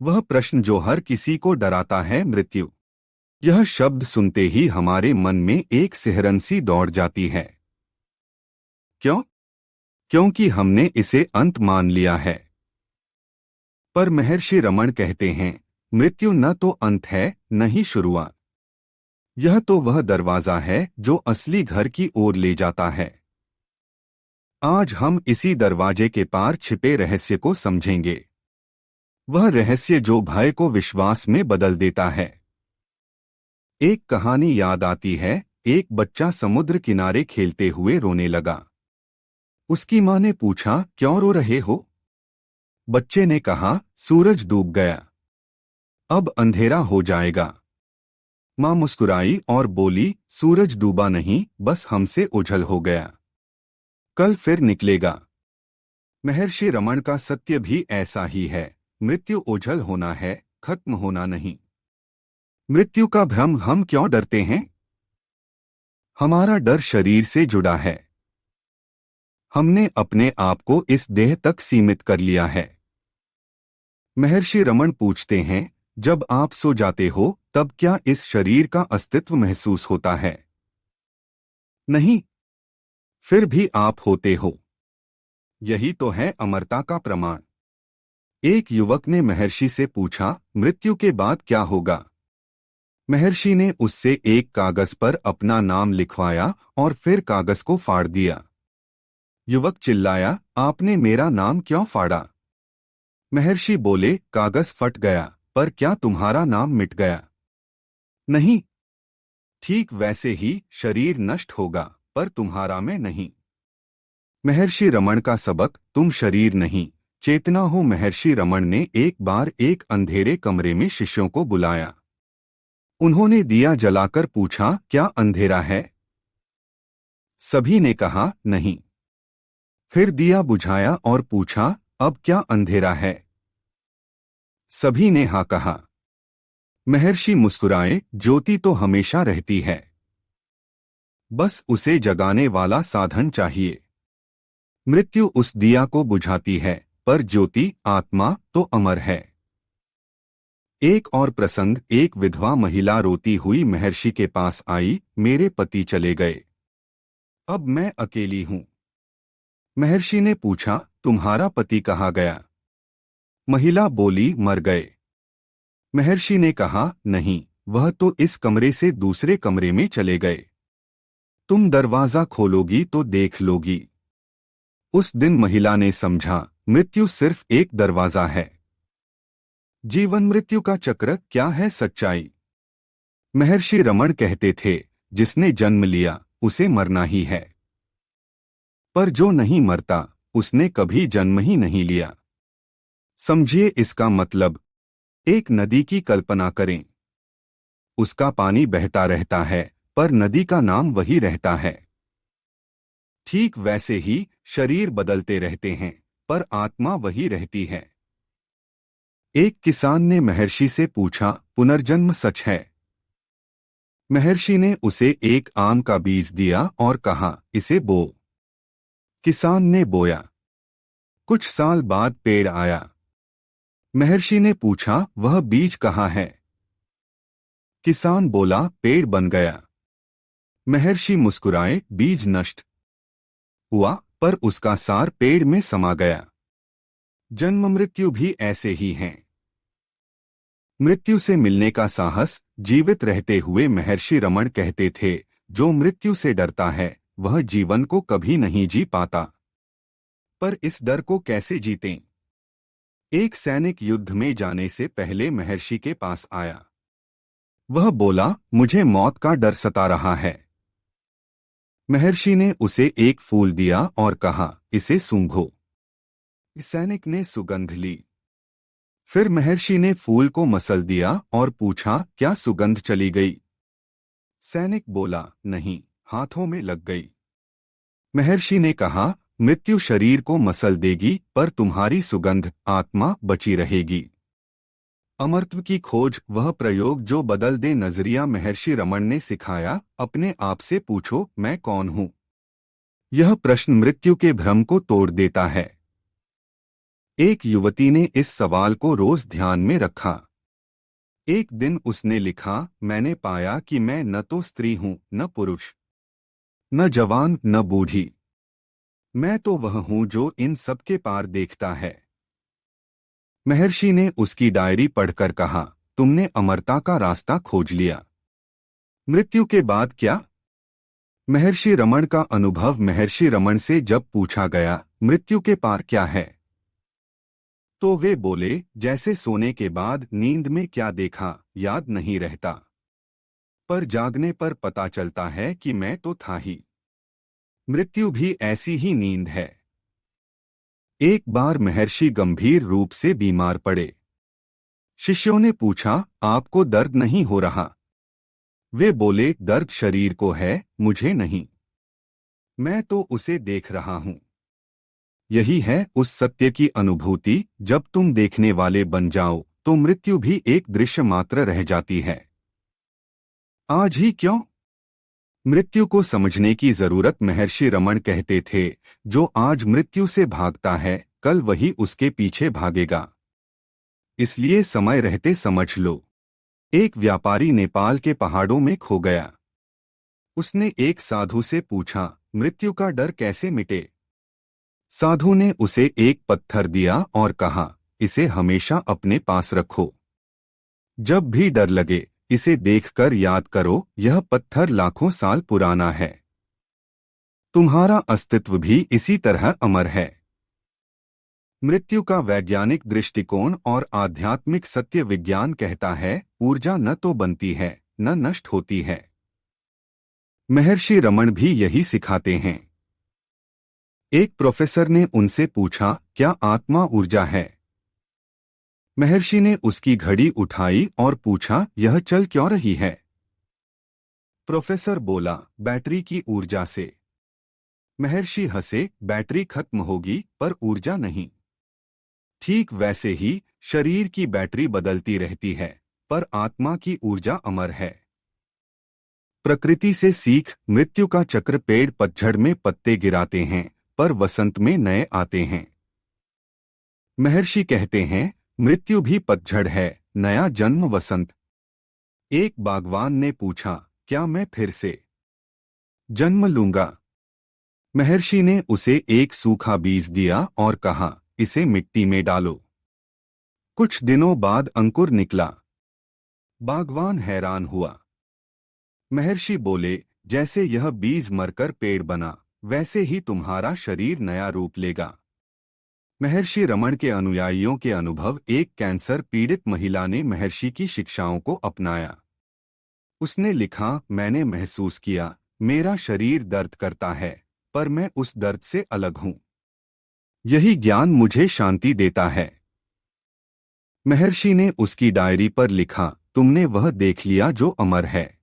वह प्रश्न जो हर किसी को डराता है, मृत्यु। यह शब्द सुनते ही हमारे मन में एक सिहरन सी दौड़ जाती है। क्यों? क्योंकि हमने इसे अंत मान लिया है। पर महर्षि रमण कहते हैं, मृत्यु न तो अंत है, न ही शुरुआत। यह तो वह दरवाजा है जो असली घर की ओर ले जाता है। आज हम इसी दरवाजे के पार छिपे रहस्य को समझेंगे। वह रहस्य जो भय को विश्वास में बदल देता है। एक कहानी याद आती है। एक बच्चा समुद्र किनारे खेलते हुए रोने लगा। उसकी माँ ने पूछा, क्यों रो रहे हो? बच्चे ने कहा, सूरज डूब गया, अब अंधेरा हो जाएगा। माँ मुस्कुराई और बोली, सूरज डूबा नहीं, बस हमसे ओझल हो गया, कल फिर निकलेगा। महर्षि रमण का सत्य भी ऐसा ही है। मृत्यु ओझल होना है, खत्म होना नहीं। मृत्यु का भ्रम हम क्यों डरते हैं? हमारा डर शरीर से जुड़ा है। हमने अपने आप को इस देह तक सीमित कर लिया है। महर्षि रमण पूछते हैं, जब आप सो जाते हो तब क्या इस शरीर का अस्तित्व महसूस होता है? नहीं, फिर भी आप होते हो। यही तो है अमरता का प्रमाण। एक युवक ने महर्षि से पूछा, मृत्यु के बाद क्या होगा? महर्षि ने उससे एक कागज पर अपना नाम लिखवाया और फिर कागज को फाड़ दिया। युवक चिल्लाया, आपने मेरा नाम क्यों फाड़ा? महर्षि बोले, कागज फट गया, पर क्या तुम्हारा नाम मिट गया? नहीं। ठीक वैसे ही शरीर नष्ट होगा, पर तुम्हारा मैं नहीं। महर्षि रमण का सबक, तुम शरीर नहीं, चेतना हो। महर्षि रमण ने एक बार एक अंधेरे कमरे में शिष्यों को बुलाया। उन्होंने दिया जलाकर पूछा, क्या अंधेरा है? सभी ने कहा, नहीं। फिर दिया बुझाया और पूछा, अब क्या अंधेरा है? सभी ने हाँ कहा। महर्षि मुस्कुराए, ज्योति तो हमेशा रहती है, बस उसे जगाने वाला साधन चाहिए। मृत्यु उस दिया को बुझाती है, पर ज्योति, आत्मा तो अमर है। एक और प्रसंग। एक विधवा महिला रोती हुई महर्षि के पास आई, मेरे पति चले गए, अब मैं अकेली हूं। महर्षि ने पूछा, तुम्हारा पति कहाँ गया? महिला बोली, मर गए। महर्षि ने कहा, नहीं, वह तो इस कमरे से दूसरे कमरे में चले गए। तुम दरवाजा खोलोगी तो देख लोगी। उस दिन महिला ने समझा, मृत्यु सिर्फ एक दरवाजा है। जीवन मृत्यु का चक्र क्या है सच्चाई? महर्षि रमण कहते थे, जिसने जन्म लिया उसे मरना ही है, पर जो नहीं मरता उसने कभी जन्म ही नहीं लिया। समझिए इसका मतलब। एक नदी की कल्पना करें। उसका पानी बहता रहता है, पर नदी का नाम वही रहता है। ठीक वैसे ही शरीर बदलते रहते हैं, पर आत्मा वही रहती है। एक किसान ने महर्षि से पूछा, पुनर्जन्म सच है? महर्षि ने उसे एक आम का बीज दिया और कहा, इसे बो। किसान ने बोया। कुछ साल बाद पेड़ आया। महर्षि ने पूछा, वह बीज कहाँ है? किसान बोला, पेड़ बन गया। महर्षि मुस्कुराए, बीज नष्ट हुआ, पर उसका सार पेड़ में समा गया। जन्म मृत्यु भी ऐसे ही हैं। मृत्यु से मिलने का साहस। जीवित रहते हुए महर्षि रमण कहते थे, जो मृत्यु से डरता है वह जीवन को कभी नहीं जी पाता। पर इस डर को कैसे जीतें? एक सैनिक युद्ध में जाने से पहले महर्षि के पास आया। वह बोला, मुझे मौत का डर सता रहा है। महर्षि ने उसे एक फूल दिया और कहा, इसे सूंघो। सैनिक ने सुगंध ली। फिर महर्षि ने फूल को मसल दिया और पूछा, क्या सुगंध चली गई? सैनिक बोला, नहीं, हाथों में लग गई। महर्षि ने कहा, मृत्यु शरीर को मसल देगी, पर तुम्हारी सुगंध, आत्मा बची रहेगी। अमरत्व की खोज, वह प्रयोग जो बदल दे नजरिया। महर्षि रमण ने सिखाया, अपने आप से पूछो, मैं कौन हूं? यह प्रश्न मृत्यु के भ्रम को तोड़ देता है। एक युवती ने इस सवाल को रोज ध्यान में रखा। एक दिन उसने लिखा, मैंने पाया कि मैं न तो स्त्री हूं, न पुरुष, न जवान, न बूढ़ी। मैं तो वह हूं जो इन सब के पार देखता है। महर्षि ने उसकी डायरी पढ़कर कहा, तुमने अमरता का रास्ता खोज लिया। मृत्यु के बाद क्या? महर्षि रमण का अनुभव। महर्षि रमण से जब पूछा गया, मृत्यु के पार क्या है, तो वे बोले, जैसे सोने के बाद नींद में क्या देखा याद नहीं रहता, पर जागने पर पता चलता है कि मैं तो था ही। मृत्यु भी ऐसी ही नींद है। एक बार महर्षि गंभीर रूप से बीमार पड़े। शिष्यों ने पूछा, आपको दर्द नहीं हो रहा? वे बोले, दर्द शरीर को है, मुझे नहीं। मैं तो उसे देख रहा हूं। यही है उस सत्य की अनुभूति। जब तुम देखने वाले बन जाओ तो मृत्यु भी एक दृश्य मात्र रह जाती है। आज ही क्यों? मृत्यु को समझने की जरूरत। महर्षि रमण कहते थे, जो आज मृत्यु से भागता है, कल वही उसके पीछे भागेगा। इसलिए समय रहते समझ लो। एक व्यापारी नेपाल के पहाड़ों में खो गया। उसने एक साधु से पूछा, मृत्यु का डर कैसे मिटे? साधु ने उसे एक पत्थर दिया और कहा, इसे हमेशा अपने पास रखो। जब भी डर लगे, इसे देखकर याद करो, यह पत्थर लाखों साल पुराना है। तुम्हारा अस्तित्व भी इसी तरह अमर है। मृत्यु का वैज्ञानिक दृष्टिकोण और आध्यात्मिक सत्य। विज्ञान कहता है, ऊर्जा न तो बनती है, न नष्ट होती है। महर्षि रमण भी यही सिखाते हैं। एक प्रोफेसर ने उनसे पूछा, क्या आत्मा ऊर्जा है? महर्षि ने उसकी घड़ी उठाई और पूछा, यह चल क्यों रही है? प्रोफेसर बोला, बैटरी की ऊर्जा से। महर्षि हंसे, बैटरी खत्म होगी पर ऊर्जा नहीं। ठीक वैसे ही शरीर की बैटरी बदलती रहती है, पर आत्मा की ऊर्जा अमर है। प्रकृति से सीख। मृत्यु का चक्र। पेड़ पतझड़ में पत्ते गिराते हैं, पर वसंत में नए आते हैं। महर्षि कहते हैं, मृत्यु भी पतझड़ है, नया जन्म वसंत। एक बागवान ने पूछा, क्या मैं फिर से जन्म लूंगा? महर्षि ने उसे एक सूखा बीज दिया और कहा, इसे मिट्टी में डालो। कुछ दिनों बाद अंकुर निकला। बागवान हैरान हुआ। महर्षि बोले, जैसे यह बीज मरकर पेड़ बना, वैसे ही तुम्हारा शरीर नया रूप लेगा। महर्षि रमण के अनुयायियों के अनुभव। एक कैंसर पीड़ित महिला ने महर्षि की शिक्षाओं को अपनाया। उसने लिखा, मैंने महसूस किया, मेरा शरीर दर्द करता है, पर मैं उस दर्द से अलग हूं। यही ज्ञान मुझे शांति देता है। महर्षि ने उसकी डायरी पर लिखा, तुमने वह देख लिया जो अमर है।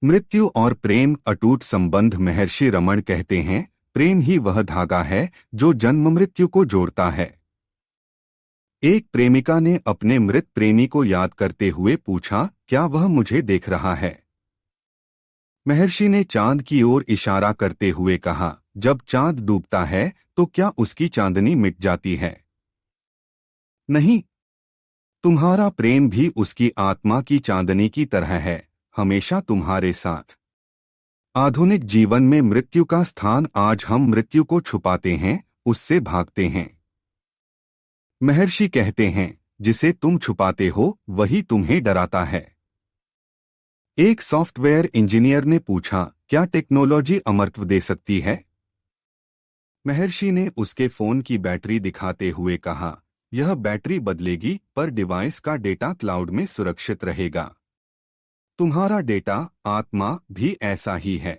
मृत्यु और प्रेम अटूट संबंध। महर्षि रमण कहते हैं, प्रेम ही वह धागा है जो जन्म मृत्यु को जोड़ता है। एक प्रेमिका ने अपने मृत प्रेमी को याद करते हुए पूछा, क्या वह मुझे देख रहा है? महर्षि ने चांद की ओर इशारा करते हुए कहा, जब चांद डूबता है तो क्या उसकी चांदनी मिट जाती है? नहीं। तुम्हारा प्रेम भी उसकी आत्मा की चांदनी की तरह है, हमेशा तुम्हारे साथ। आधुनिक जीवन में मृत्यु का स्थान। आज हम मृत्यु को छुपाते हैं, उससे भागते हैं। महर्षि कहते हैं, जिसे तुम छुपाते हो वही तुम्हें डराता है। एक सॉफ्टवेयर इंजीनियर ने पूछा, क्या टेक्नोलॉजी अमरत्व दे सकती है? महर्षि ने उसके फोन की बैटरी दिखाते हुए कहा, यह बैटरी बदलेगी पर डिवाइस का डेटा क्लाउड में सुरक्षित रहेगा। तुम्हारा डेटा, आत्मा भी ऐसा ही है।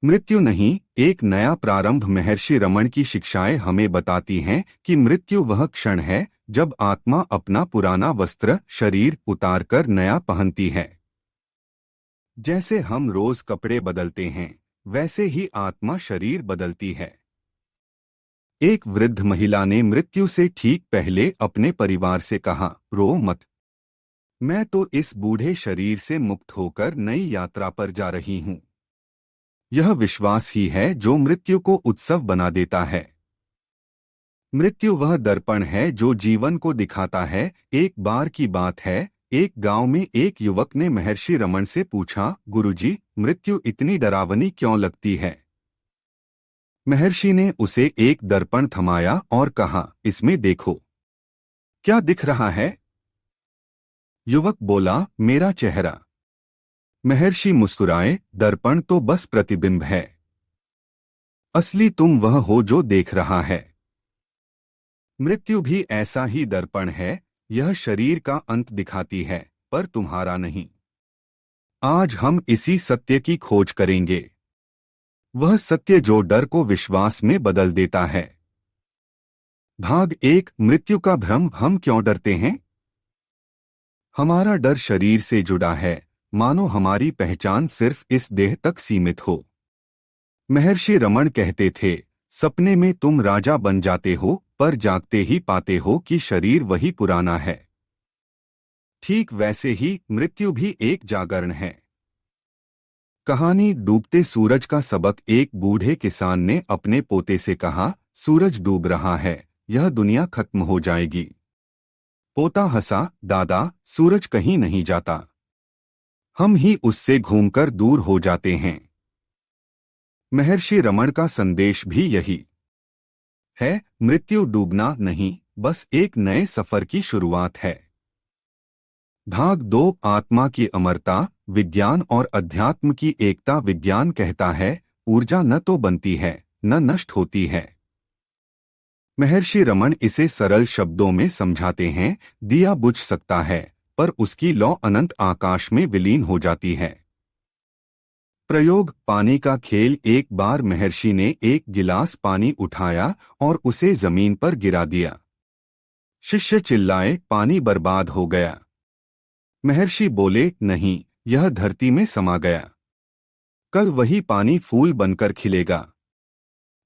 मृत्यु नहीं, एक नया प्रारंभ। महर्षि रमण की शिक्षाएं हमें बताती हैं कि मृत्यु वह क्षण है जब आत्मा अपना पुराना वस्त्र शरीर उतारकर नया पहनती है। जैसे हम रोज कपड़े बदलते हैं, वैसे ही आत्मा शरीर बदलती है। एक वृद्ध महिला ने मृत्यु से ठीक पहले अपने परिवार से कहा, रो मत, मैं तो इस बूढ़े शरीर से मुक्त होकर नई यात्रा पर जा रही हूं। यह विश्वास ही है जो मृत्यु को उत्सव बना देता है। मृत्यु वह दर्पण है जो जीवन को दिखाता है। एक बार की बात है, एक गांव में एक युवक ने महर्षि रमण से पूछा, गुरुजी, मृत्यु इतनी डरावनी क्यों लगती है? महर्षि ने उसे एक दर्पण थमाया और कहा, इसमें देखो। क्या दिख रहा है? युवक बोला, मेरा चेहरा। महर्षि मुस्कुराए, दर्पण तो बस प्रतिबिंब है, असली तुम वह हो जो देख रहा है। मृत्यु भी ऐसा ही दर्पण है, यह शरीर का अंत दिखाती है, पर तुम्हारा नहीं। आज हम इसी सत्य की खोज करेंगे, वह सत्य जो डर को विश्वास में बदल देता है। भाग 1, मृत्यु का भ्रम। हम क्यों डरते हैं? हमारा डर शरीर से जुड़ा है, मानो हमारी पहचान सिर्फ इस देह तक सीमित हो। महर्षि रमण कहते थे, सपने में तुम राजा बन जाते हो, पर जागते ही पाते हो कि शरीर वही पुराना है। ठीक वैसे ही मृत्यु भी एक जागरण है। कहानी डूबते सूरज का सबक। एक बूढ़े किसान ने अपने पोते से कहा, सूरज डूब रहा है, यह दुनिया खत्म हो जाएगी। पोता हंसा, दादा, सूरज कहीं नहीं जाता, हम ही उससे घूमकर दूर हो जाते हैं। महर्षि रमण का संदेश भी यही है, मृत्यु डूबना नहीं, बस एक नए सफर की शुरुआत है। भाग 2, आत्मा की अमरता, विज्ञान और अध्यात्म की एकता। विज्ञान कहता है, ऊर्जा न तो बनती है, न नष्ट होती है। महर्षि रमण इसे सरल शब्दों में समझाते हैं, दिया बुझ सकता है, पर उसकी लौ अनंत आकाश में विलीन हो जाती है। प्रयोग, पानी का खेल। एक बार महर्षि ने एक गिलास पानी उठाया और उसे जमीन पर गिरा दिया। शिष्य चिल्लाए, पानी बर्बाद हो गया। महर्षि बोले, नहीं, यह धरती में समा गया, कल वही पानी फूल बनकर खिलेगा।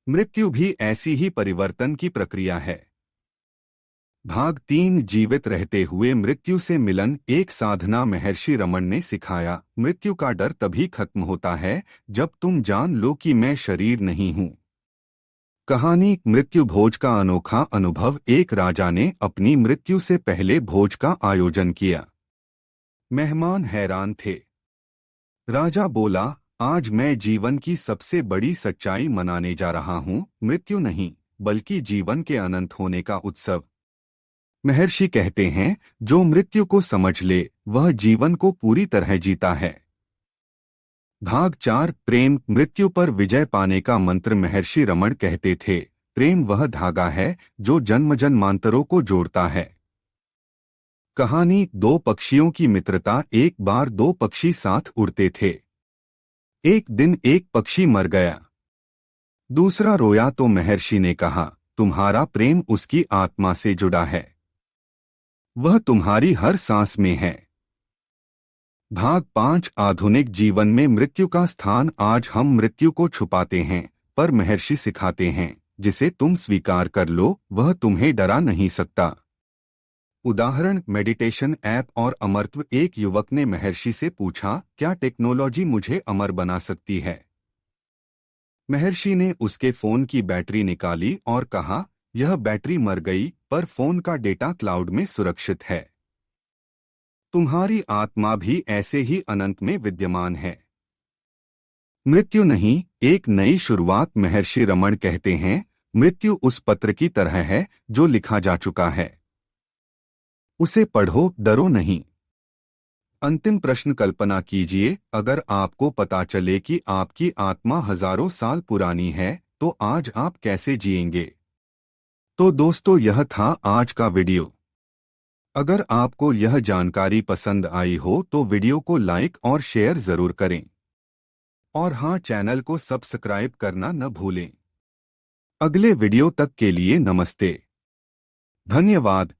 मृत्यु भी ऐसी ही परिवर्तन की प्रक्रिया है। भाग 3, जीवित रहते हुए मृत्यु से मिलन। एक साधना महर्षि रमण ने सिखाया, मृत्यु का डर तभी खत्म होता है जब तुम जान लो कि मैं शरीर नहीं हूँ। कहानी, मृत्यु भोज का अनोखा अनुभव। एक राजा ने अपनी मृत्यु से पहले भोज का आयोजन किया। मेहमान हैरान थे। राजा बोला, आज मैं जीवन की सबसे बड़ी सच्चाई मनाने जा रहा हूँ, मृत्यु नहीं, बल्कि जीवन के अनंत होने का उत्सव। महर्षि कहते हैं, जो मृत्यु को समझ ले, वह जीवन को पूरी तरह जीता है। भाग 4, प्रेम, मृत्यु पर विजय पाने का मंत्र। महर्षि रमण कहते थे, प्रेम वह धागा है जो जन्म जन्मांतरों को जोड़ता है। कहानी, दो पक्षियों की मित्रता। एक बार दो पक्षी साथ उड़ते थे। एक दिन एक पक्षी मर गया। दूसरा रोया तो महर्षि ने कहा, तुम्हारा प्रेम उसकी आत्मा से जुड़ा है, वह तुम्हारी हर सांस में है। भाग 5, आधुनिक जीवन में मृत्यु का स्थान। आज हम मृत्यु को छुपाते हैं, पर महर्षि सिखाते हैं, जिसे तुम स्वीकार कर लो, वह तुम्हें डरा नहीं सकता। उदाहरण, मेडिटेशन ऐप और अमरत्व। एक युवक ने महर्षि से पूछा, क्या टेक्नोलॉजी मुझे अमर बना सकती है? महर्षि ने उसके फोन की बैटरी निकाली और कहा, यह बैटरी मर गई, पर फोन का डेटा क्लाउड में सुरक्षित है। तुम्हारी आत्मा भी ऐसे ही अनंत में विद्यमान है। मृत्यु नहीं, एक नई शुरुआत। महर्षि रमण कहते हैं, मृत्यु उस पत्र की तरह है जो लिखा जा चुका है, उसे पढ़ो, डरो नहीं। अंतिम प्रश्न, कल्पना कीजिए, अगर आपको पता चले कि आपकी आत्मा हजारों साल पुरानी है, तो आज आप कैसे जिएंगे? तो दोस्तों, यह था आज का वीडियो। अगर आपको यह जानकारी पसंद आई हो तो वीडियो को लाइक और शेयर जरूर करें। और हाँ, चैनल को सब्सक्राइब करना न भूलें। अगले वीडियो तक के लिए नमस्ते, धन्यवाद।